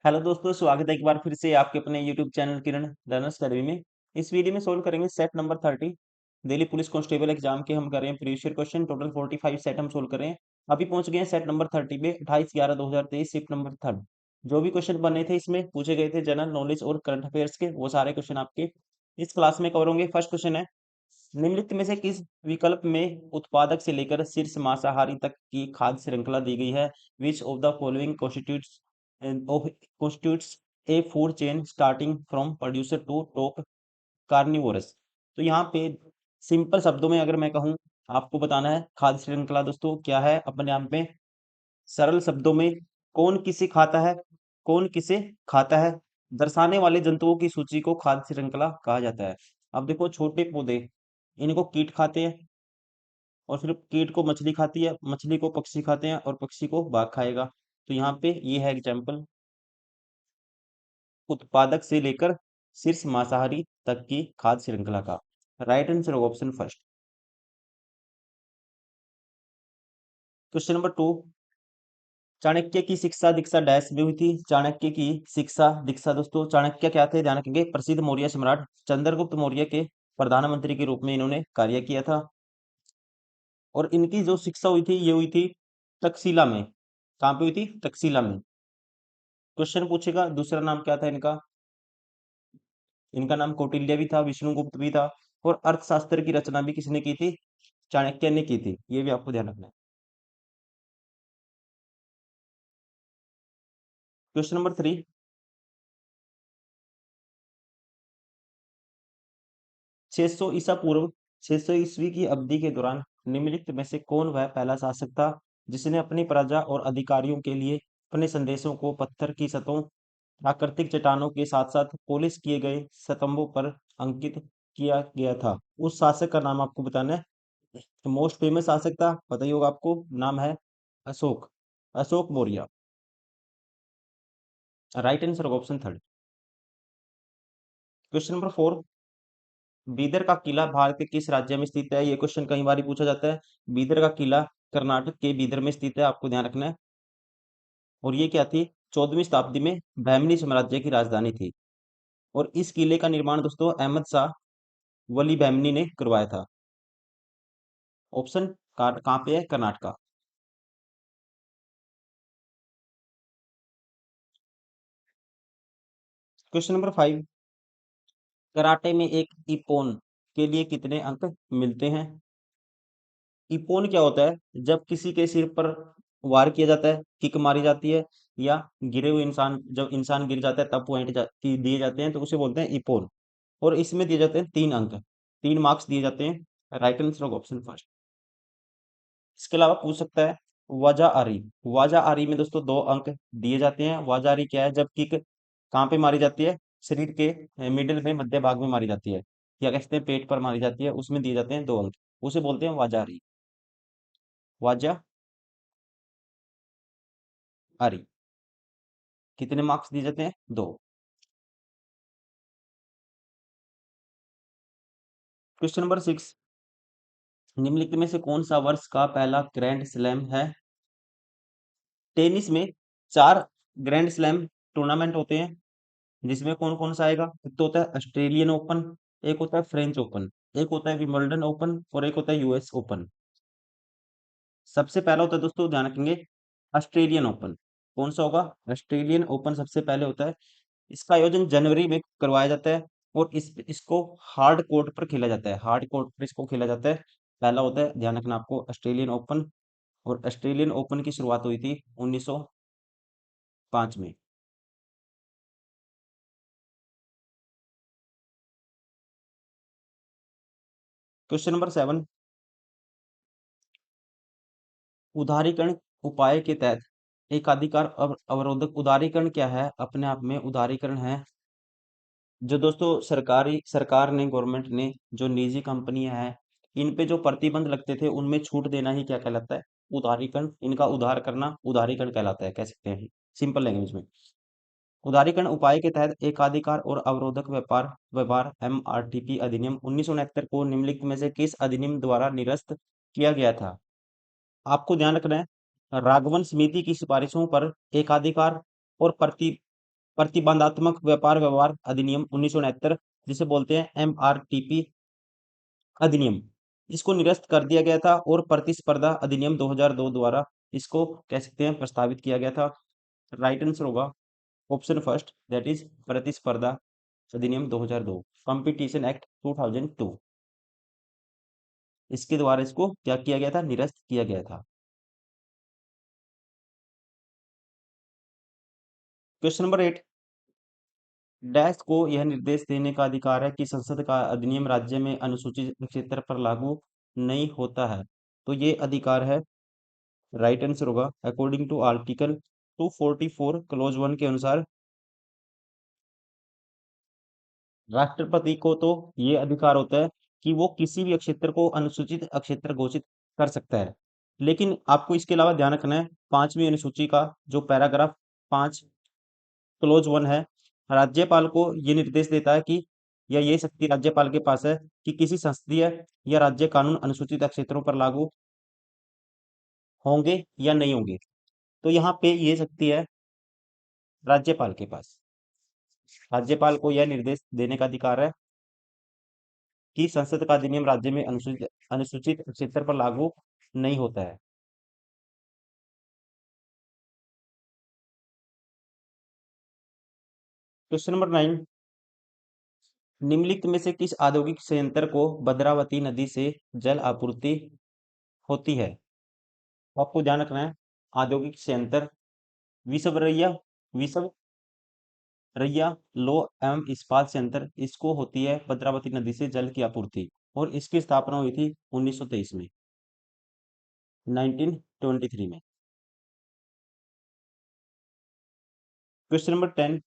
Hello दोस्तों, स्वागत है एक बार फिर से आपके अपने यूट्यूब चैनल किरण लर्नर्स अकेडमी में। इस वीडियो में सोल्व करेंगे set number 30 Delhi police constable exam के। हम कर रहे हैं previous year question, total 45 set हम सोल्व कर रहे हैं। अभी पहुंच गए हैं सेट नंबर 30 पे, 28/11/2023, शिफ्ट नंबर 3। जो भी क्वेश्चन बने थे इसमें पूछे गए थे जनरल नॉलेज और करंट अफेयर्स के, वो सारे क्वेश्चन आपके इस क्लास में कवर होंगे। फर्स्ट क्वेश्चन है, निम्नलिखित में से किस विकल्प में उत्पादक से लेकर शीर्ष मांसाहारी तक की खाद्य श्रृंखला दी गई है? Which of the following constitutes a food chain starting from producer to top carnivorous? तो यहाँ पे सिंपल शब्दों में अगर मैं कहूँ, आपको बताना है खाद्य श्रृंखला दोस्तों क्या है अपने आप में। सरल शब्दों में कौन किसे खाता है, कौन किसे खाता है, दर्शाने वाले जंतुओं की सूची को खाद्य श्रृंखला कहा जाता है। अब देखो, छोटे पौधे, इनको कीट खाते हैं, और फिर कीट को मछली खाती है, मछली को पक्षी खाते हैं, और पक्षी को बाघ खाएगा। तो यहाँ पे ये है एग्जाम्पल उत्पादक से लेकर शीर्ष मांसाहारी तक की खाद्य श्रृंखला का। Right answer option first. Question number 2, Chanakya की शिक्षा दीक्षा डैश में हुई थी? चाणक्य की शिक्षा दीक्षा दोस्तों, चाणक्य क्या थे ध्यान रखेंगे, प्रसिद्ध मौर्य सम्राट चंद्रगुप्त मौर्य के प्रधानमंत्री के रूप में इन्होंने कार्य किया था। और इनकी जो शिक्षा हुई थी ये हुई थी तक्षशिला में। कहाँ पे हुई थी? तक्षशिला में। क्वेश्चन पूछेगा दूसरा नाम क्या था इनका। इनका नाम कौटिल्य भी था, विष्णुगुप्त भी था, और अर्थशास्त्र की रचना भी किसने की थी? चाणक्य ने की थी। ये भी आपको ध्यान रखना है। क्वेश्चन नंबर 3, 600 ईसा पूर्व 600 ईस्वी की अवधि के दौरान निम्नलिखित में से कौन वह पहला शासक था जिसने अपनी प्रजा और अधिकारियों के लिए अपने संदेशों को पत्थर की सतहों, प्राकृतिक चट्टानों के साथ साथ पॉलिश किए गए स्तंभों पर अंकित किया गया था? उस शासक का नाम आपको बताना है। मोस्ट फेमस शासक था, पता ही होगा आपको, नाम है Ashok, Ashok Maurya. Right answer option third. Question number 4, Bidar का किला भारत के किस राज्य में स्थित है? ये क्वेश्चन कई बार पूछा जाता है। बीदर का किला कर्नाटक के बीदर में स्थित है, आपको ध्यान रखना है। और ये क्या थी? 14वीं शताब्दी में बहमनी साम्राज्य की राजधानी थी। और इस किले का निर्माण दोस्तों अहमद शाह वली बहमनी ने करवाया था। ऑप्शन कहाँ पे है? कर्नाटका। क्वेश्चन नंबर 5, कराटे में एक इपोन के लिए कितने अंक मिलते हैं? इपोन क्या होता है? जब किसी के सिर पर वार किया जाता है, किक मारी जाती है, या गिरे हुए इंसान, जब इंसान गिर जाता है तब पॉइंट दिए जाते हैं, तो उसे बोलते हैं इपोन। और इसमें दिए जाते हैं 3 अंक, 3 मार्क्स दिए जाते हैं। Right answer option first. इसके अलावा पूछ सकता है वाजा आरी। वाजा आरी में दोस्तों 2 अंक दिए जाते हैं। वाजा आरी क्या है? जब किक कहाँ पे मारी जाती है? शरीर के मिडिल में, मध्य भाग में मारी जाती है, या कहते हैं पेट पर मारी जाती है, उसमें दिए जाते हैं 2 अंक, उसे बोलते हैं वाजा आरी। वाजा आरी। कितने मार्क्स दिए जाते हैं? 2। क्वेश्चन नंबर 6, निम्नलिखित में से कौन सा वर्ष का पहला ग्रैंड स्लैम है? टेनिस में 4 ग्रैंड स्लैम टूर्नामेंट होते हैं, जिसमें कौन कौन सा आएगा? एक तो होता है ऑस्ट्रेलियन ओपन, एक होता है फ्रेंच ओपन, एक होता है विंबलडन ओपन, और एक होता है यूएस ओपन। सबसे पहला होता है दोस्तों, ध्यान रखेंगे, ऑस्ट्रेलियन ओपन। कौन सा होगा? ऑस्ट्रेलियन ओपन सबसे पहले होता है। इसका आयोजन जनवरी में करवाया जाता है, और इसको हार्ड कोर्ट पर खेला जाता है, हार्ड कोर्ट पर इसको खेला जाता है। पहला होता है, ध्यान रखना आपको, ऑस्ट्रेलियन ओपन। और ऑस्ट्रेलियन ओपन की शुरुआत हुई थी 1905 में। क्वेश्चन नंबर 7, उदारीकरण उपाय के तहत एकाधिकार अवरोधक। उदारीकरण क्या है? अपने आप में उदारीकरण है जो दोस्तों सरकार ने, गवर्नमेंट ने, जो निजी कंपनियां हैं, इन पे जो प्रतिबंध लगते थे उनमें छूट देना ही क्या कहलाता है? उदारीकरण। इनका उधार करना उदारीकरण कहलाता है, कह सकते हैं सिंपल लैंग्वेज में। उदारीकरण उपाय के तहत एकाधिकार और अवरोधक व्यापार व्यवहार एमआरटीपी अधिनियम 1969 को निम्नलिखित में से किस अधिनियम द्वारा निरस्त किया गया था? आपको ध्यान रखना है, राघवन समिति की सिफारिशों पर एकाधिकार और प्रतिबंधात्मक व्यापार व्यवहार अधिनियम 1969, जिसे बोलते हैं एमआरटीपी अधिनियम, इसको निरस्त कर दिया गया था, और प्रतिस्पर्धा अधिनियम 2002 द्वारा इसको कह सकते हैं प्रस्तावित किया गया था। राइट आंसर होगा ऑप्शन फर्स्ट, दैट इज प्रतिस्पर्धा अधिनियम 2002, कंपटीशन एक्ट 2002, इसके द्वारा इसको क्या किया गया था, निरस्त किया गया था। क्वेश्चन नंबर 8, डैश को यह निर्देश देने का अधिकार है कि संसद का अधिनियम राज्य में अनुसूचित क्षेत्र पर लागू नहीं होता है। तो ये अधिकार है, राइट आंसर होगा अकॉर्डिंग टू आर्टिकल 244 क्लोज 1 के अनुसार राष्ट्रपति को तो ये अधिकार होता है कि वो किसी भी क्षेत्र को अनुसूचित क्षेत्र घोषित कर सकता है। लेकिन आपको इसके अलावा ध्यान रखना है, पांचवी अनुसूची का जो पैराग्राफ 5 क्लोज 1 है, राज्यपाल को ये निर्देश देता है कि, या ये शक्ति राज्यपाल के पास है कि किसी संसदीय या राज्य कानून अनुसूचित क्षेत्रों पर लागू होंगे या नहीं होंगे। तो यहाँ पे ये शक्ति है राज्यपाल के पास। राज्यपाल को यह निर्देश देने का अधिकार है कि संसद का अधिनियम राज्य में अनुसूचित अनुसूचित क्षेत्र पर लागू नहीं होता है। क्वेश्चन नंबर 9, निम्नलिखित में से किस औद्योगिक संयंत्र को भद्रावती नदी से जल आपूर्ति होती है? तो आपको ध्यान रखना है, औद्योगिक संयंत्र विसवरैया विसवरैया लौह एवं इस्पात संयंत्र, इसको होती है भद्रावती नदी से जल की आपूर्ति, और इसकी स्थापना हुई थी 1923 में, 1923 में। क्वेश्चन नंबर 10,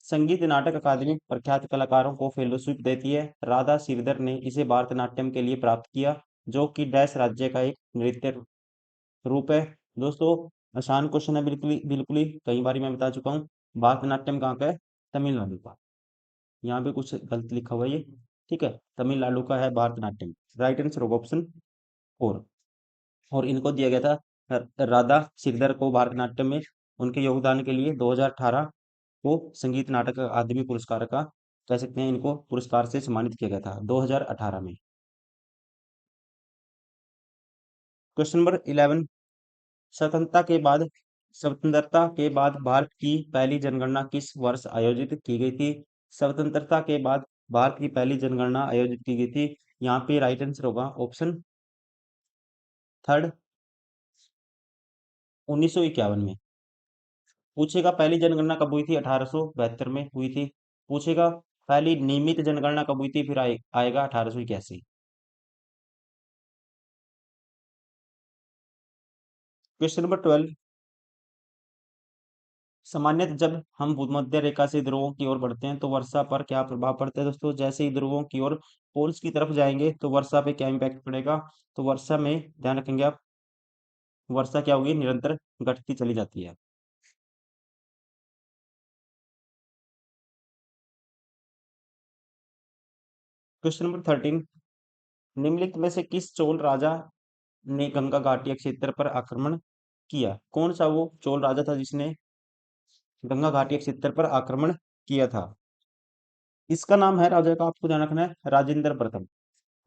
संगीत नाटक अकादमी प्रख्यात कलाकारों को फेलोशिप देती है। राधा श्रीधर ने इसे भारतनाट्यम के लिए प्राप्त किया, जो कि डैश राज्य का एक नृत्य रूप है। दोस्तों, आसान क्वेश्चन है, बिल्कुल ही कई बार मैं बता चुका हूँ। भारतनाट्यम कहाँ का है? तमिलनाडु का। यहाँ पे कुछ गलत लिखा हुआ है ये, ठीक है, तमिलनाडु का है भारतनाट्यम। राइट आंसर होगा ऑप्शन 4। और इनको दिया गया था राधा श्रीधर को भारतनाट्यम में उनके योगदान के लिए 2018 को संगीत नाटक अकादमी पुरस्कार का, कह सकते हैं, इनको पुरस्कार से सम्मानित किया गया था 2018 में। क्वेश्चन नंबर 11, स्वतंत्रता के बाद स्वतंत्रता के बाद भारत की पहली जनगणना किस वर्ष आयोजित की गई थी? स्वतंत्रता के बाद भारत की पहली जनगणना आयोजित की गई थी। यहाँ पे राइट आंसर होगा ऑप्शन थर्ड, 1951 में। पूछेगा पहली जनगणना कब हुई थी? 1872 में हुई थी। पूछेगा पहली नियमित जनगणना कब हुई थी? फिर आएगा 1881। क्वेश्चन नंबर 12, सामान्यतः जब हम भूमध्य रेखा से ध्रुवों की ओर बढ़ते हैं तो वर्षा पर क्या प्रभाव पड़ता है? दोस्तों, जैसे ही ध्रुवों की ओर पोल्स की तरफ जाएंगे तो वर्षा पे क्या इम्पैक्ट पड़ेगा? तो वर्षा में ध्यान रखेंगे आप, वर्षा क्या होगी? निरंतर घटती चली जाती है। क्वेश्चन नंबर 13, निम्नलिखित में से किस चोल राजा ने गंगा घाटी क्षेत्र पर आक्रमण किया? कौन सा वो चोल राजा था जिसने गंगा घाटी क्षेत्र पर आक्रमण किया था? इसका नाम है, राजा का आपको ध्यान रखना है, राजेंद्र प्रथम।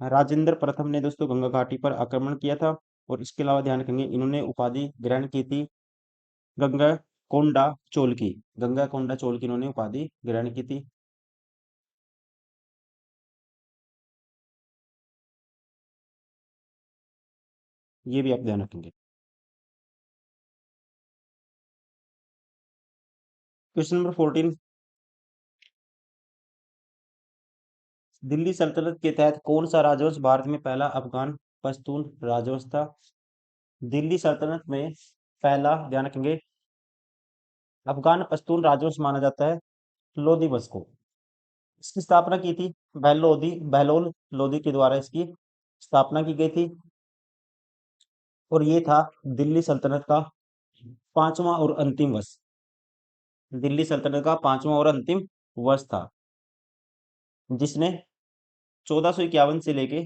राजेंद्र प्रथम ने दोस्तों गंगा घाटी पर आक्रमण किया था। और इसके अलावा ध्यान रखेंगे, इन्होंने उपाधि ग्रहण की थी गंगा कोंडा चोल की। गंगा कोंडा चोल की इन्होंने उपाधि ग्रहण की थी। ये भी आप ध्यान रखेंगे। क्वेश्चन नंबर 14, दिल्ली सल्तनत के तहत कौन सा राजवंश भारत में पहला अफगान पश्तून राजवंश था? दिल्ली सल्तनत में पहला, ध्यान रखेंगे, अफगान पश्तून राजवंश माना जाता है लोदी वंश को। इसकी स्थापना की थी बहलोल लोदी के द्वारा इसकी स्थापना की गई थी। और ये था दिल्ली सल्तनत का पांचवा और अंतिम वंश। दिल्ली सल्तनत का पांचवा और अंतिम वंश था, जिसने 1451 से लेके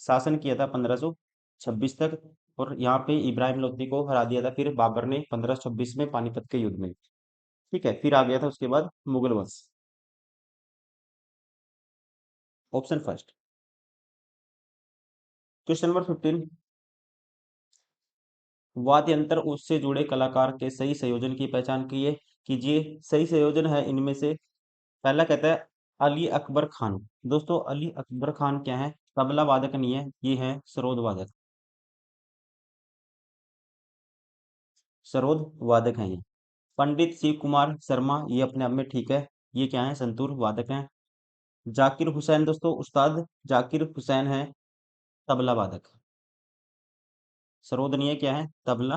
शासन किया था 1526 तक। और यहाँ पे इब्राहिम लोदी को हरा दिया था फिर बाबर ने 1526 में पानीपत के युद्ध में। ठीक है, फिर आ गया था उसके बाद मुगल वंश। Option first. Question number 15। वाद्य यंत्र उससे जुड़े कलाकार के सही संयोजन की पहचान कीजिए। सही संयोजन है इनमें से, पहला कहता है अली अकबर खान। दोस्तों अली अकबर खान क्या है? तबला वादक नहीं है, ये है सरोद वादक। सरोद वादक हैं ये। पंडित शिव कुमार शर्मा, ये अपने आप में ठीक है, ये क्या है? संतूर वादक हैं। जाकिर हुसैन दोस्तों, उस्ताद जाकिर हुसैन है तबला वादक। सरोद नहीं है, क्या है? तबला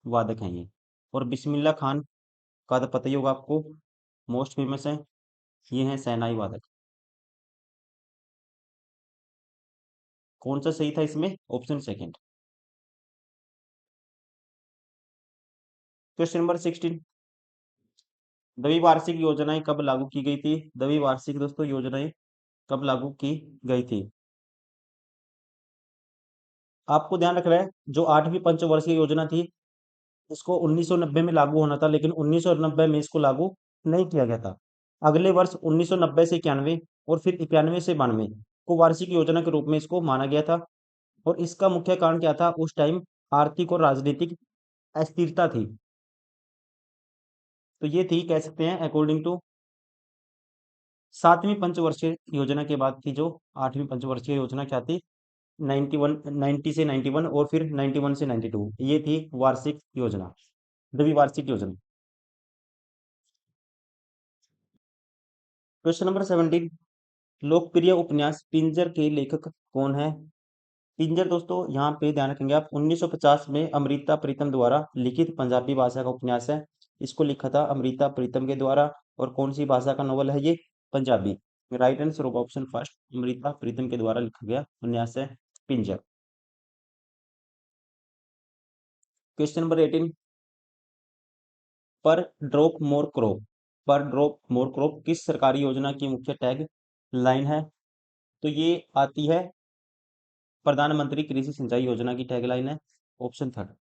वादक हैं ये। और बिस्मिल्लाह खान का तो पता ही होगा आपको, मोस्ट फेमस है, ये हैं शहनाई वादक। कौन सा सही था इसमें? Option second. Question number 16। द्विवार्षिक योजनाएं कब लागू की गई थी? द्विवार्षिक दोस्तों योजनाएं कब लागू की गई थी? आपको ध्यान रखना है, जो आठवीं पंचवर्षीय योजना थी, इसको 1990 में लागू होना था, लेकिन 1990 में इसको लागू नहीं किया गया था। अगले वर्ष 1990 से 91 और फिर 91 से 92 को वार्षिक योजना के रूप में इसको माना गया था। और इसका मुख्य कारण क्या था? उस टाइम आर्थिक और राजनीतिक अस्थिरता थी। तो ये थी, कह सकते हैं, अकॉर्डिंग टू सातवीं पंचवर्षीय योजना के बाद की जो आठवीं पंचवर्षीय योजना क्या थी? 91, 90 से 91 और फिर 91 से 92, ये थी वार्षिक योजना, द्विवार्षिक योजना। Question number 17। लोकप्रिय उपन्यास पिंजर के लेखक कौन है? पिंजर दोस्तों यहाँ पे ध्यान रखेंगे आप, 1950 में अमृता प्रीतम द्वारा लिखित पंजाबी भाषा का उपन्यास है। इसको लिखा था अमृता प्रीतम के द्वारा। और कौन सी भाषा का नॉवल है ये? पंजाबी। राइट आंसर होगा ऑप्शन फर्स्ट, अमृता प्रीतम के द्वारा लिखा गया उपन्यास है पिंजर। Question number 18। पर ड्रॉप मोर क्रॉप, पर ड्रॉप मोर क्रॉप किस सरकारी योजना की मुख्य टैग लाइन है? तो ये आती है प्रधानमंत्री कृषि सिंचाई योजना की टैगलाइन है, ऑप्शन थर्ड।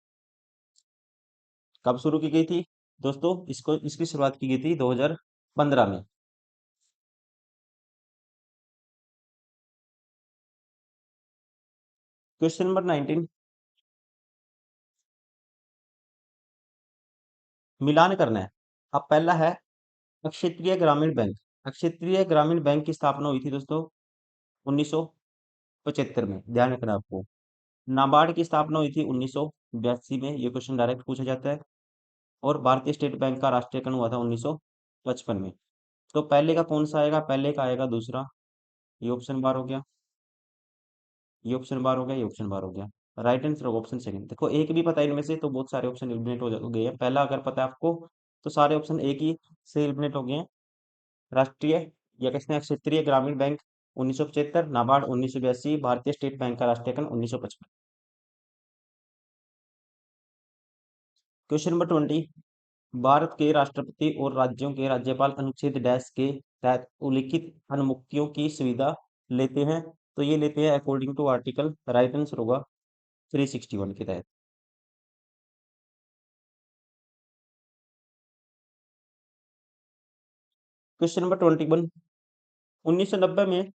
कब शुरू की गई थी? दोस्तों इसको इसकी शुरुआत की गई थी 2015 में। Question number 19। मिलान करना है। अब पहला है क्षेत्रीय ग्रामीण बैंक। क्षेत्रीय ग्रामीण बैंक की स्थापना हुई थी दोस्तों 1975 में, ध्यान रखना आपको। नाबार्ड की स्थापना हुई थी 1982 में, ये क्वेश्चन डायरेक्ट पूछा जाता है। और भारतीय स्टेट बैंक का राष्ट्रीयकरण हुआ था 1955 में। तो पहले का कौन सा आएगा? पहले का आएगा दूसरा, ये ऑप्शन बार हो गया, ये ऑप्शन बार हो गया, ये ऑप्शन बार हो गया। राइट आंसर होगा ऑप्शन सेकंड। देखो एक भी पता है इनमें से तो बहुत सारे ऑप्शन एलिमिनेट हो गए हैं। पहला अगर पता है आपको तो सारे ऑप्शन एक ही से एलिमिनेट हो गए हैं। राष्ट्रीय या कहते हैं क्षेत्रीय ग्रामीण बैंक 1975, नाबार्ड 1982, भारतीय स्टेट बैंक का राष्ट्रीयकरण 1955। Question number 20। भारत के राष्ट्रपति और राज्यों के राज्यपाल अनुच्छेद डैश के तहत उल्लिखित अनुमुक्तियों की सुविधा लेते हैं। तो ये लेते हैं according to article, right answer होगा 361 के तहत। Question number 21। 1990 में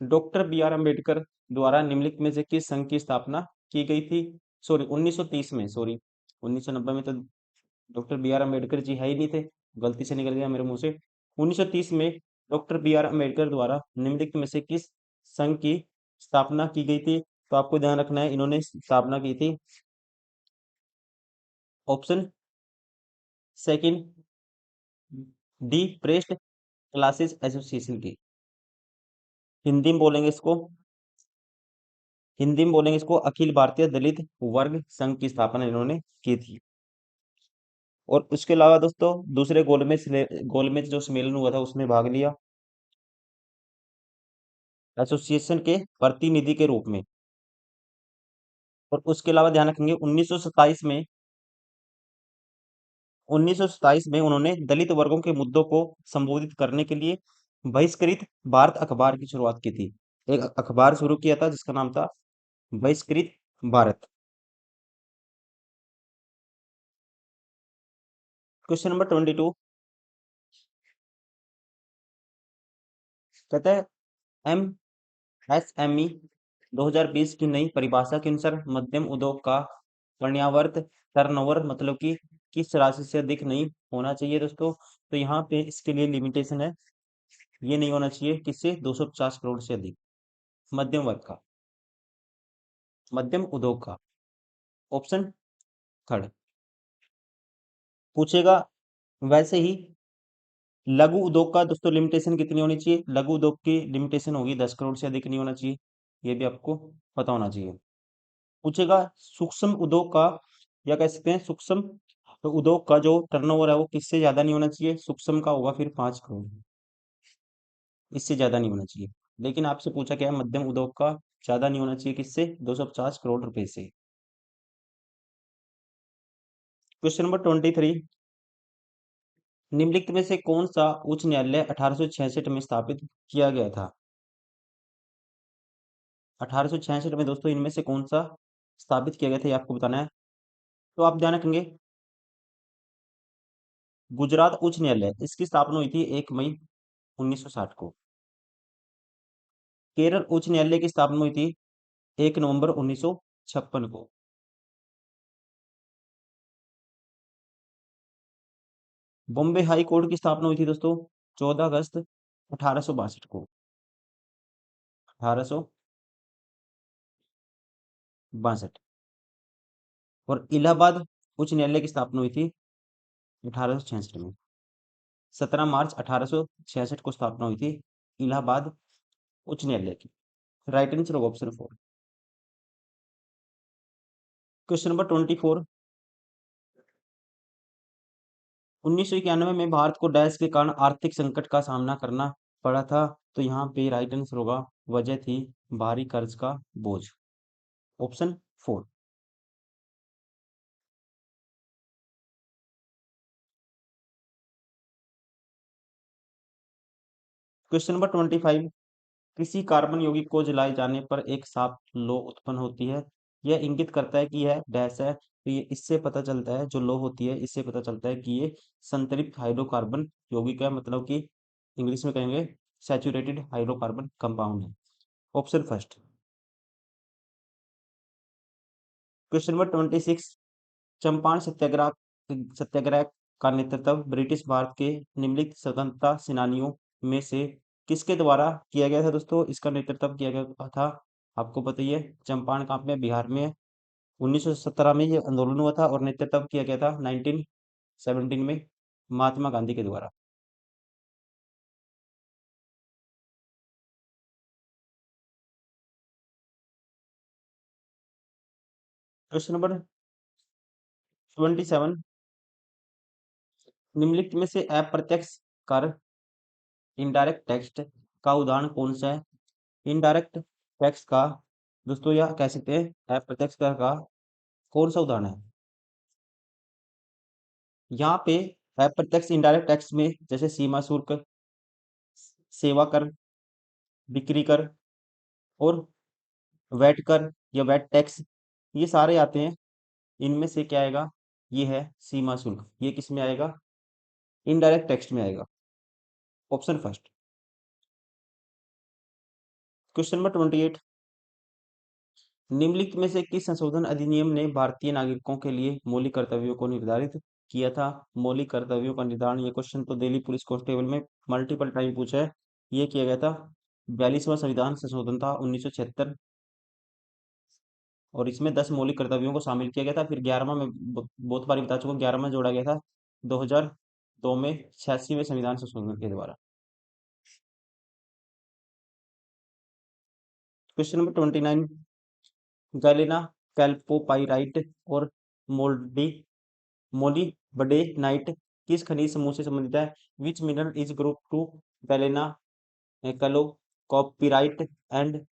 डॉक्टर बी आर अम्बेडकर द्वारा निम्नलिखित में से किस संघ की स्थापना की गई थी? सॉरी 1930 में, सॉरी 1990 में तो doctor B are Ambedkar ji है ही नहीं थे, गलती से निकल गया मेरे मुंह से। 1930 में डॉक्टर बी आर अम्बेडकर द्वारा निम्नलिखित में से किस संघ की स्थापना की गई थी? तो आपको ध्यान रखना है, इन्होंने स्थापना की थी option second, the depressed classes association की। हिंदी में बोलेंगे इसको, हिंदी में बोलेंगे इसको अखिल भारतीय दलित वर्ग संघ की स्थापना इन्होंने की थी। और उसके अलावा दोस्तों दूसरे गोलमेज जो सम्मेलन हुआ था उसमें भाग लिया एसोसिएशन के प्रतिनिधि के रूप में। और उसके अलावा ध्यान रखेंगे 1927 में उन्होंने दलित वर्गों के मुद्दों को संबोधित करने के लिए बहिष्कृत भारत अखबार की शुरुआत की थी। एक अखबार शुरू किया था जिसका नाम था बहिष्कृत भारत। क्वेश्चन नंबर 22 कहता है एम एस एम ई 2020 की नई परिभाषा के अनुसार मध्यम उद्योग का वर्णनावर्त टर्नओवर मतलब कि किस राशि से अधिक नहीं होना चाहिए दोस्तों। तो यहाँ पे इसके लिए लिमिटेशन है, ये नहीं होना चाहिए किससे, 250 करोड़ से अधिक मध्यम वर्ग का, मध्यम उद्योग का। ऑप्शन थर्ड पूछेगा। वैसे ही लघु उद्योग का दोस्तों लिमिटेशन कितनी होनी चाहिए, लघु उद्योग की लिमिटेशन होगी 10 करोड़ से अधिक नहीं होना चाहिए, ये भी आपको पता होना चाहिए। पूछेगा सूक्ष्म उद्योग का, या कह सकते हैं सूक्ष्म तो उद्योग का जो टर्नओवर है वो किससे ज्यादा नहीं होना चाहिए, सूक्ष्म का होगा फिर 5 करोड़, इससे ज्यादा नहीं होना चाहिए। लेकिन आपसे पूछा क्या है, मध्यम उद्योग का ज्यादा नहीं होना चाहिए किससे, 250 करोड़ रुपए से। क्वेश्चन नंबर 23 निम्नलिखित में से कौन सा उच्च न्यायालय 1866 में स्थापित किया गया था। 1866 में दोस्तों इनमें से कौन सा स्थापित किया गया था, ये आपको बताना है। तो आप ध्यान रखेंगे गुजरात उच्च न्यायालय, इसकी स्थापना हुई थी 1 मई 1960 को। केरल उच्च न्यायालय की स्थापना हुई थी 1 नवंबर 1956 को। बॉम्बे हाई कोर्ट की स्थापना हुई थी दोस्तों 14 अगस्त 1862 को। 1862। और इलाहाबाद उच्च न्यायालय की स्थापना हुई थी 1866 में। 17 मार्च 1866 को स्थापना हुई थी इलाहाबाद उच्च न्यायालय की। राइट आंसर होगा ऑप्शन 4। क्वेश्चन नंबर 24 1991 में भारत को डैश के कारण आर्थिक संकट का सामना करना पड़ा था। तो यहाँ पे राइट आंसर होगा, वजह थी भारी कर्ज का बोझ। ऑप्शन 4। क्वेश्चन नंबर 25 किसी कार्बन यौगिक को जलाए जाने पर एक साफ लौ उत्पन्न होती है, यह इंगित करता है कि यह डैश है। तो ये इससे पता चलता है, जो लौ होती है इससे पता चलता है कि ये संतृप्त हाइड्रोकार्बन यौगिक है, मतलब कि इंग्लिश में कहेंगे सैचुरेटेड हाइड्रोकार्बन कंपाउंड है। Option first. Question number 26 Champaran Satyagraha Satyagraha का नेतृत्व ब्रिटिश भारत के निम्नलिखित स्वतंत्रता सेनानियों में से किसके द्वारा किया गया था दोस्तों, इसका नेतृत्व किया गया था, आपको पता ही है चंपारण कहाँ पे है, बिहार में है। 1917 में ये आंदोलन हुआ था और नेतृत्व किया गया था 1917 में महात्मा गांधी के द्वारा। क्वेश्चन नंबर 27 निम्नलिखित में से अप्रत्यक्ष कर इनडायरेक्ट टैक्स का उदाहरण कौन सा है। इनडायरेक्ट टैक्स का दोस्तों या कह सकते हैं अप्रत्यक्ष कर का कौन सा उदाहरण है। यहाँ पे अप्रत्यक्ष इनडायरेक्ट टैक्स में जैसे सीमा शुल्क, सेवा कर, बिक्री कर और वैट कर या वैट टैक्स, ये सारे आते हैं। इनमें से क्या आएगा, ये है सीमा शुल्क, ये किस में आएगा, इनडायरेक्ट टैक्स में आएगा। Option first. क्वेश्चन नंबर 28 निम्नलिखित में से किस संशोधन अधिनियम ने भारतीय नागरिकों के लिए मौलिक कर्तव्यों को निर्धारित किया था। मौलिक कर्तव्यों का निर्धारण, ये क्वेश्चन तो दिल्ली पुलिस कांस्टेबल में मल्टीपल टाइम पूछा है। ये किया गया था 42वां संविधान संशोधन था 1976, और इसमें 10 मौलिक कर्तव्यों को शामिल किया गया था। फिर 11वां में बहुत बार बता चुका हूं, 11वां जोड़ा गया था 2002 में 86वें संविधान संशोधन के द्वारा। क्वेश्चन नंबर 29 गैलेना कैल्पोपाइराइट और मोल्डी मोलिब्डेनाइट किस खनिज समूह से संबंधित है। Which mineral is group to galena chalcopyrite and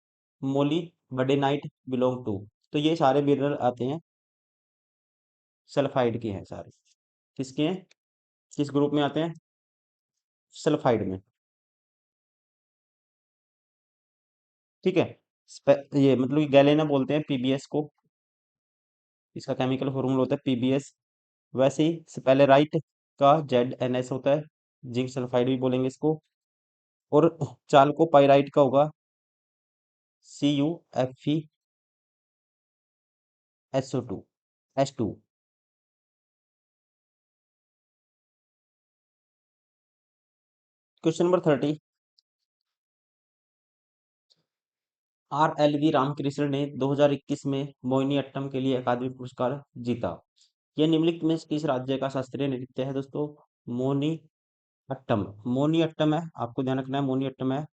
molybdenite belong to. तो ये सारे मिनरल आते हैं सल्फाइड के हैं सारे। किसके हैं, किस ग्रुप में आते हैं, सल्फाइड में। ठीक है। ये मतलब कि गैलेना बोलते हैं पीबीएस को, इसका केमिकल फॉर्मूला होता है पीबीएस। वैसे ही स्पेलेराइट का ZnS होता है, जिंक सल्फाइड भी बोलेंगे इसको। और चालको पाइराइट का होगा CuFeSO2 H2। Question number 30। RLV Ramakrishna ने 2021 में मोहिनीअट्टम के लिए अकादमी पुरस्कार जीता। यह निम्नलिखित में से किस राज्य का शास्त्रीय नृत्य है दोस्तों? मोहिनीअट्टम। मोहिनीअट्टम है, आपको ध्यान रखना है, मोहिनीअट्टम है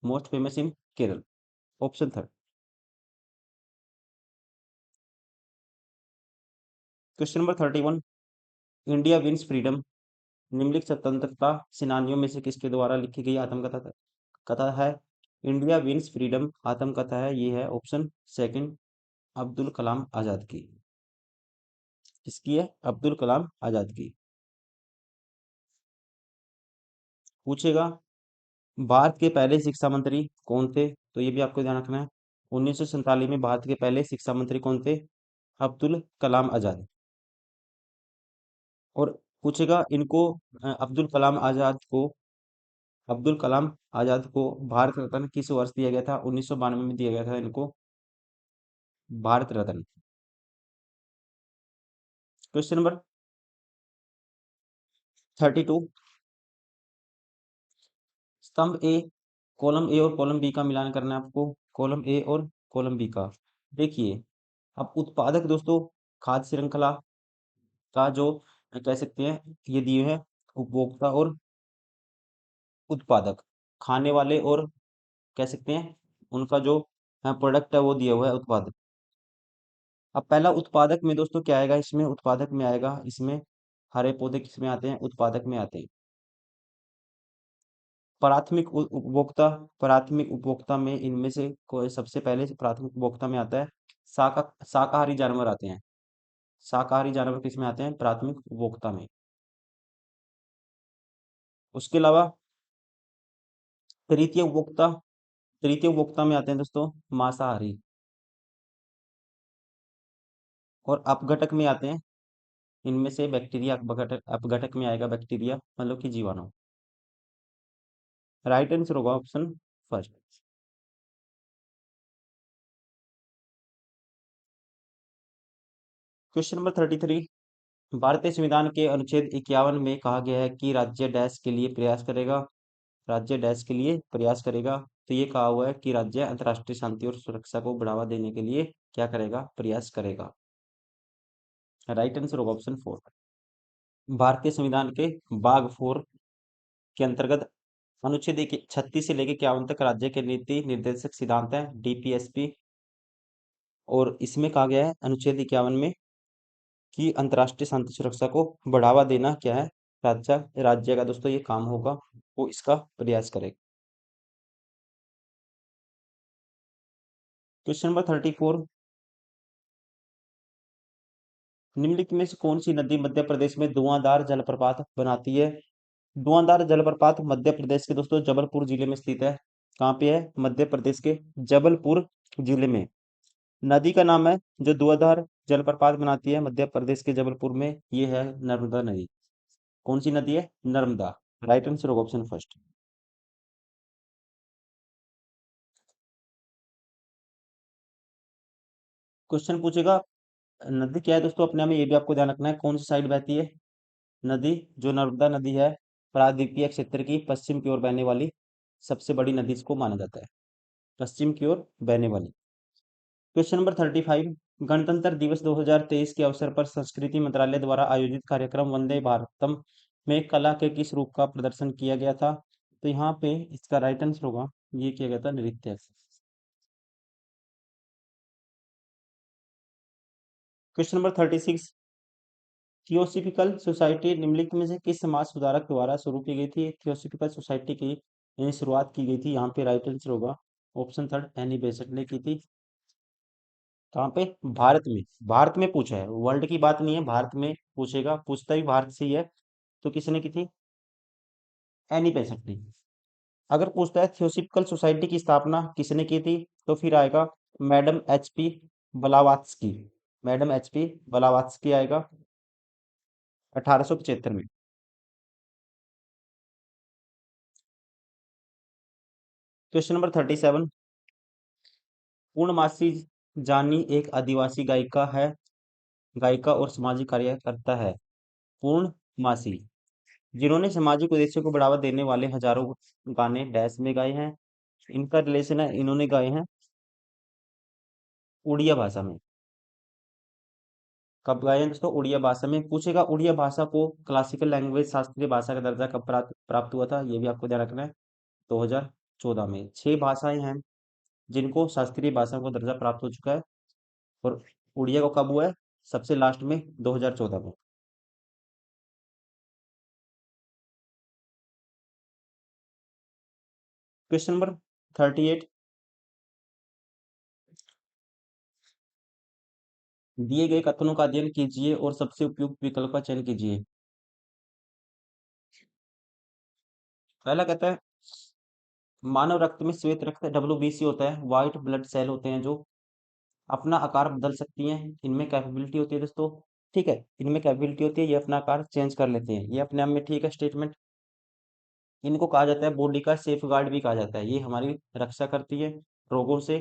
most famous in Kerala. Option third. Question number 31। India wins freedom निम्नलिखित स्वतंत्रता सेनानियों में से किसके द्वारा लिखी गई आत्मकथा कथा है? इंडिया विंस फ्रीडम आत्मकथा है, ये है ऑप्शन सेकंड, अब्दुल कलाम आजाद की। किसकी है? अब्दुल कलाम आजाद की। पूछेगा भारत के पहले शिक्षा मंत्री कौन थे? तो ये भी आपको ध्यान रखना है। 1947 में भारत के पहले शिक्षा मंत्री कौन थे? अब्दुल कलाम आजाद। और पूछेगा इनको अब्दुल कलाम आजाद को भारत रत्न किस वर्ष दिया गया था? 1992 में दिया गया था इनको भारत रत्न। Question number 32। स्तंभ ए, कॉलम ए और कॉलम बी का मिलान करना है आपको। कॉलम ए और कॉलम बी का। देखिए, अब उत्पादक दोस्तों खाद्य श्रृंखला का जो कह सकते हैं ये दिए हैं, उपभोक्ता और उत्पादक, खाने वाले और कह सकते हैं उनका जो प्रोडक्ट है वो दिया हुआ है उत्पादक। अब पहला उत्पादक में दोस्तों क्या आएगा? इसमें उत्पादक में आएगा, इसमें हरे पौधे किसमें आते हैं? उत्पादक में आते हैं। प्राथमिक उपभोक्ता में इनमें से कोई सबसे पहले प्राथमिक उपभोक्ता में आता है शाकाहारी जानवर आते हैं। शाकाहारी जानवर किसमें आते हैं? प्राथमिक उपभोक्ता में। उसके अलावा तृतीय उपभोक्ता तृतीय उपभोक्ता में आते हैं दोस्तों मांसाहारी। और अपघटक में आते हैं इनमें से बैक्टीरिया। अपघटक में आएगा बैक्टीरिया, मतलब कि जीवाणु। राइट आंसर होगा ऑप्शन फर्स्ट। Question number 33। भारतीय संविधान के अनुच्छेद 51 में कहा गया है कि राज्य डैश के लिए प्रयास करेगा। राज्य डैश के लिए प्रयास करेगा। तो ये कहा हुआ है कि राज्य अंतर्राष्ट्रीय शांति और सुरक्षा को बढ़ावा देने के लिए क्या करेगा? प्रयास करेगा। राइट आंसर होगा ऑप्शन फोर। भारतीय संविधान के बाग फोर के अंतर्गत अनुच्छेद 36 से लेकर 51 तक राज्य के नीति निर्देशक सिद्धांत है, DPSP। और इसमें कहा गया है अनुच्छेद 51 में कि अंतर्राष्ट्रीय शांति सुरक्षा को बढ़ावा देना क्या है? राज्य राज्य का दोस्तों ये काम होगा, वो इसका प्रयास करेगा। Question number 34। निम्नलिखित में से कौन सी नदी मध्य प्रदेश में धुआंधार जलप्रपात बनाती है? धुआंधार जलप्रपात मध्य प्रदेश के दोस्तों जबलपुर जिले में स्थित है। कहाँ पे है? मध्य प्रदेश के जबलपुर जिले में। नदी का नाम है जो धुआंधार जलप्रपात बनाती है मध्य प्रदेश के जबलपुर में, ये है नर्मदा नदी। कौन सी नदी है? नर्मदा। राइट आंसर होगा ऑप्शन फर्स्ट। क्वेश्चन पूछेगा नदी क्या है दोस्तों अपने में, ये भी आपको ध्यान रखना है। कौन सी साइड बहती है नदी? जो नर्मदा नदी है प्रायद्वीपीय क्षेत्र की पश्चिम की ओर बहने वाली सबसे बड़ी नदी इसको माना जाता है, पश्चिम की ओर बहने वाली। Question number 35। गणतंत्र दिवस 2023 के अवसर पर संस्कृति मंत्रालय द्वारा आयोजित कार्यक्रम वंदे भारतम में कला के किस रूप का प्रदर्शन किया गया था? तो यहाँ पे इसका राइट आंसर होगा, ये किया गया था नृत्य। Question number 36। थियोसॉफिकल सोसाइटी निम्नलिखित में से किस समाज सुधारक द्वारा शुरू की गई थी? थियोसॉफिकल सोसाइटी की शुरुआत की गई थी, यहाँ पे राइट आंसर होगा ऑप्शन थर्ड, एनी बेसेंट ने की थी। कहाँ पे? भारत में। भारत में पूछा है, वर्ल्ड की बात नहीं है, भारत में पूछेगा, पूछता भी भारत से ही है। तो किसने की थी? एनी बेसेंट ने। अगर पूछता है थियोसॉफिकल सोसाइटी की स्थापना किसने की थी, तो फिर आएगा madam H P Blavatsky. Madam H P Blavatsky आएगा। 1875 में। Question number 37। पूर्णमासी जानी एक आदिवासी गायिका है, गायिका और सामाजिक कार्यकर्ता है। पूर्णमासी, जिन्होंने सामाजिक उद्देश्यों को बढ़ावा देने वाले हजारों गाने डैश में गाए हैं। इनका रिलेशन है, इन्होंने गाए हैं उड़िया भाषा में। कब गाए हैं दोस्तों? उड़िया भाषा में। पूछेगा उड़िया भाषा को क्लासिकल लैंग्वेज, शास्त्रीय भाषा का दर्जा कब प्राप्त प्राप्त हुआ था, ये भी आपको ध्यान रखना है। 2014 में। 6 भाषाएं हैं जिनको शास्त्रीय भाषा को दर्जा प्राप्त हो चुका है, और उड़िया को कब हुआ है? सबसे लास्ट में 2014 में। Question number 38। दिए गए कथनों का अध्ययन कीजिए और सबसे उपयुक्त विकल्प का चयन कीजिए। पहला कहता है मानव रक्त में श्वेत रक्त WBC होता है, व्हाइट ब्लड सेल होते हैं जो अपना आकार बदल सकती हैं, इनमें कैपेबिलिटी होती है दोस्तों। ठीक है, इनमें कैपेबिलिटी होती है, ये अपना आकार चेंज कर लेते हैं, ये अपने आप में ठीक है स्टेटमेंट। इनको कहा जाता है बॉडी का सेफ गार्ड भी कहा जाता है, ये हमारी रक्षा करती है रोगों से।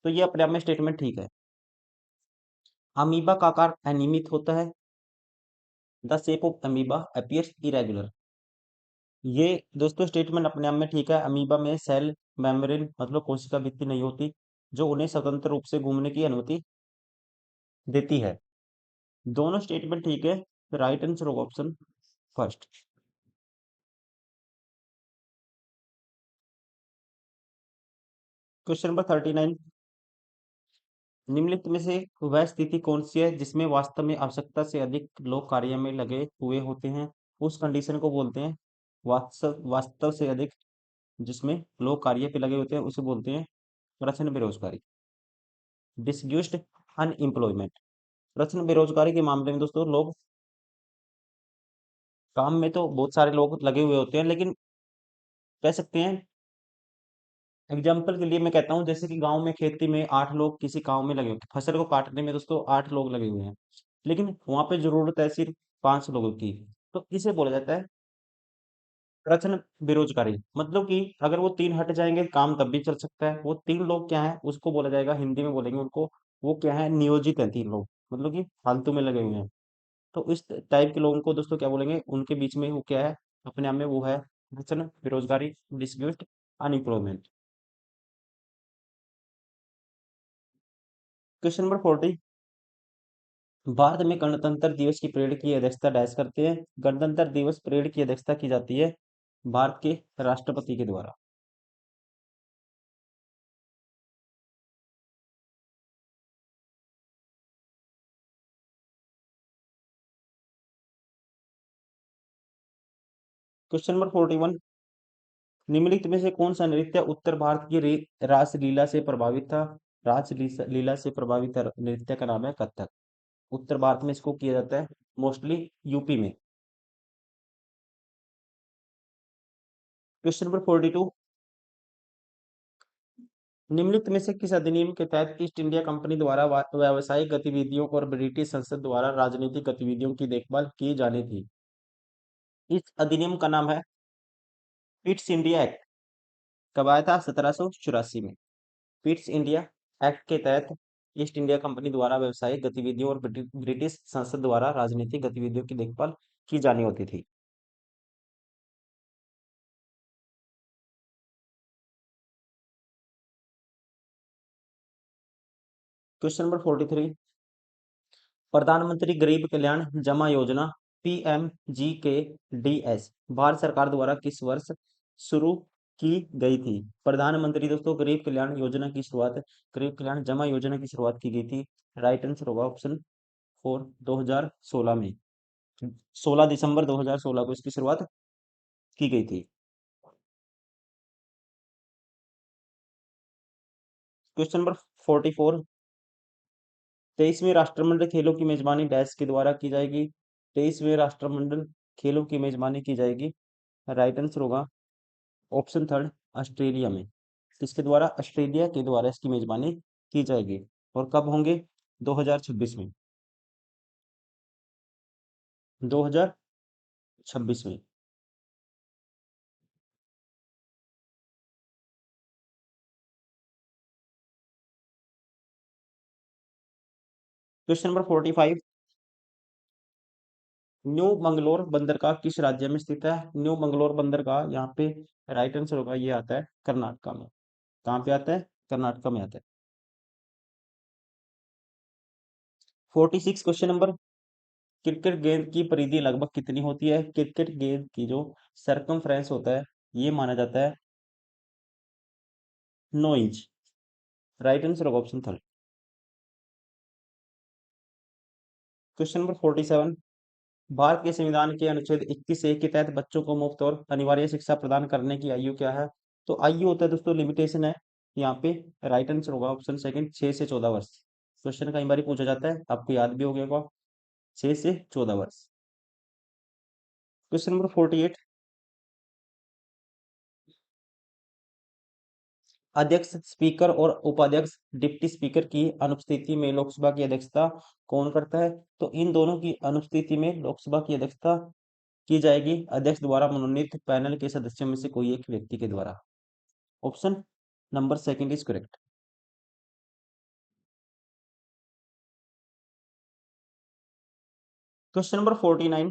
तो ये अपने आप में स्टेटमेंट ठीक है। अमीबा का आकार अनियमित होता है। The shape of amoeba appears irregular. ये दोस्तों स्टेटमेंट अपने आप में ठीक है। अमीबा में सेल मेम्ब्रेन मतलब कोशिका भित्ति नहीं होती, जो उन्हें स्वतंत्र रूप से घूमने की अनुमति देती है। दोनों स्टेटमेंट ठीक है। राइट आंसर होगा ऑप्शन फर्स्ट। Question number 39। निम्नलिखित में से वह स्थिति कौन सी है जिसमें वास्तव में आवश्यकता से अधिक लोग कार्य में लगे हुए होते हैं? उस कंडीशन को बोलते हैं वास्तव वास्तव से अधिक, जिसमें लोग कार्य पे लगे होते हैं उसे बोलते हैं प्रचंड बेरोजगारी, डिसग्यूस्ड अनएम्प्लॉयमेंट। प्रचंड बेरोजगारी के मामले में दोस्तों लोग काम में तो बहुत सारे लोग लगे हुए होते हैं, लेकिन कह सकते हैं एग्जाम्पल के लिए मैं कहता हूँ जैसे कि गांव में खेती में 8 लोग किसी काम में लगे हुए, फसल को काटने में दोस्तों 8 लोग लगे हुए हैं, लेकिन वहां पे जरूरत है सिर्फ 5 लोगों की। तो इसे बोला जाता है प्रचंड बेरोजगारी। मतलब कि अगर वो तीन हट जाएंगे काम तब भी चल सकता है। वो 3 लोग क्या है उसको बोला जाएगा, हिंदी में बोलेंगे उनको, वो क्या है नियोजित है 3 लोग, मतलब कि फालतू में लगे हुए हैं। तो इस टाइप के लोगों को दोस्तों क्या बोलेंगे? उनके बीच में वो क्या है अपने आप में, वो है प्रचंड बेरोजगारी, डिसग्यूस्ड अनएम्प्लॉयमेंट। Question number 40। भारत में गणतंत्र दिवस की परेड की अध्यक्षता डैश करते हैं। गणतंत्र दिवस परेड की अध्यक्षता की जाती है भारत के राष्ट्रपति के द्वारा। Question number 41। निम्नलिखित में से कौन सा नृत्य उत्तर भारत की रासलीला से प्रभावित था? लीला से प्रभावित नृत्य का नाम है कथक। उत्तर भारत में इसको किया जाता है मोस्टली, यूपी में। Question number 42। निम्नलिखित में से किस अधिनियम के तहत ईस्ट इंडिया कंपनी द्वारा व्यावसायिक गतिविधियों और ब्रिटिश संसद द्वारा राजनीतिक गतिविधियों की देखभाल की जानी थी? इस अधिनियम का नाम है पिट्स इंडिया एक्ट। कब आया था? 1784 में। पिट्स इंडिया एक्ट के तहत ईस्ट इंडिया कंपनी द्वारा व्यावसायिक गतिविधियों और ब्रिटिश संसद द्वारा राजनीतिक गतिविधियों की देखभाल की जानी होती थी। Question number 43। प्रधानमंत्री गरीब कल्याण जमा योजना PMGKDS भारत सरकार द्वारा किस वर्ष शुरू की गई थी? प्रधानमंत्री दोस्तों गरीब कल्याण योजना की शुरुआत, गरीब कल्याण जमा योजना की शुरुआत की गई थी। राइट आंसर होगा ऑप्शन 4, 2016 में। 16 दिसंबर 2016 को इसकी शुरुआत की गई थी। Question number 44। 23वें राष्ट्रमंडल खेलों की मेजबानी डैश के द्वारा की जाएगी? 23वें राष्ट्रमंडल खेलों की मेजबानी की जाएगी, राइट आंसर होगा ऑप्शन थर्ड, ऑस्ट्रेलिया में। किसके द्वारा? ऑस्ट्रेलिया के द्वारा इसकी मेजबानी की जाएगी। और कब होंगे? 2026 में। 2026 में। क्वेश्चन नंबर 45, न्यू मंगलोर बंदरगाह किस राज्य में स्थित है? न्यू मंगलोर बंदरगाह, यहाँ पे राइट आंसर होगा, ये आता है कर्नाटका में। कहाँ पे आता है? कर्नाटका में आता है। 46 क्वेश्चन नंबर, क्रिकेट गेंद की परिधि लगभग कितनी होती है? क्रिकेट गेंद की जो सरकमफ्रेंस होता है, ये माना जाता है 9 इंच। राइट आंसर होगा option third. Question number 47, Bharat के संविधान के अनुच्छेद 21 ए के तहत बच्चों को मुफ्त और अनिवार्य शिक्षा प्रदान करने की आयु क्या है? तो आयु होता है दोस्तों, लिमिटेशन है यहाँ पे। राइट आंसर होगा ऑप्शन सेकंड, 6 से 14 वर्ष। क्वेश्चन कई बार पूछा जाता है, आपको याद भी हो गया होगा, 6 से 14 वर्ष। क्वेश्चन नंबर 48, अध्यक्ष, स्पीकर और उपाध्यक्ष डिप्टी स्पीकर की अनुपस्थिति में लोकसभा की अध्यक्षता कौन करता है? तो इन दोनों की अनुपस्थिति में लोकसभा की अध्यक्षता की जाएगी अध्यक्ष द्वारा मनोनीत पैनल के सदस्यों में से कोई एक व्यक्ति के द्वारा। Option number second is correct. Question number 49,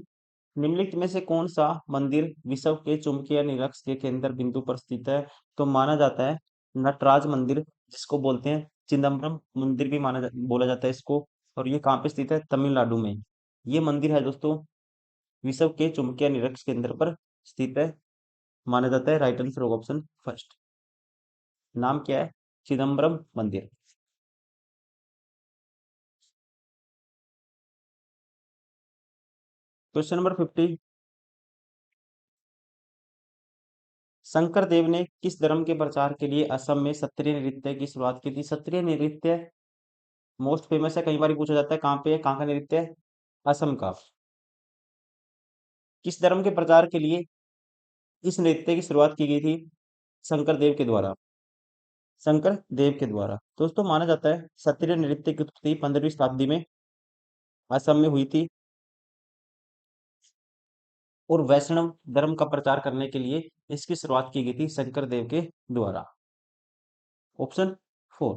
निम्नलिखित में से कौन सा मंदिर विश्व के चुंबकीय निरक्ष के केंद्र बिंदु पर स्थित है? तो माना जाता है नटराज मंदिर, जिसको बोलते हैं चिदम्बरम मंदिर भी बोला जाता है इसको। और ये कहाँ पे स्थित है? तमिलनाडु में। ये मंदिर है दोस्तों, विश्व के चुंबकीय निरक्ष केंद्र पर स्थित है, माना जाता है। राइट आंसर होगा ऑप्शन फर्स्ट। नाम क्या है? चिदम्बरम मंदिर। क्वेश्चन नंबर 50, शंकर देव ने किस धर्म के प्रचार के लिए असम में सत्रिय नृत्य की शुरुआत की थी? सत्रिय नृत्य मोस्ट फेमस है, कई बार पूछा जाता है, कहाँ पे है, कहाँ का नृत्य है? असम का। किस धर्म के प्रचार के लिए इस नृत्य की शुरुआत की गई थी? शंकर देव के द्वारा। शंकर देव के द्वारा दोस्तों, माना जाता है सत्रिय नृत्य की उत्पत्ति 15वीं शताब्दी में असम में हुई थी, और वैष्णव धर्म का प्रचार करने के लिए इसकी शुरुआत की गई थी शंकर देव के द्वारा। ऑप्शन 4।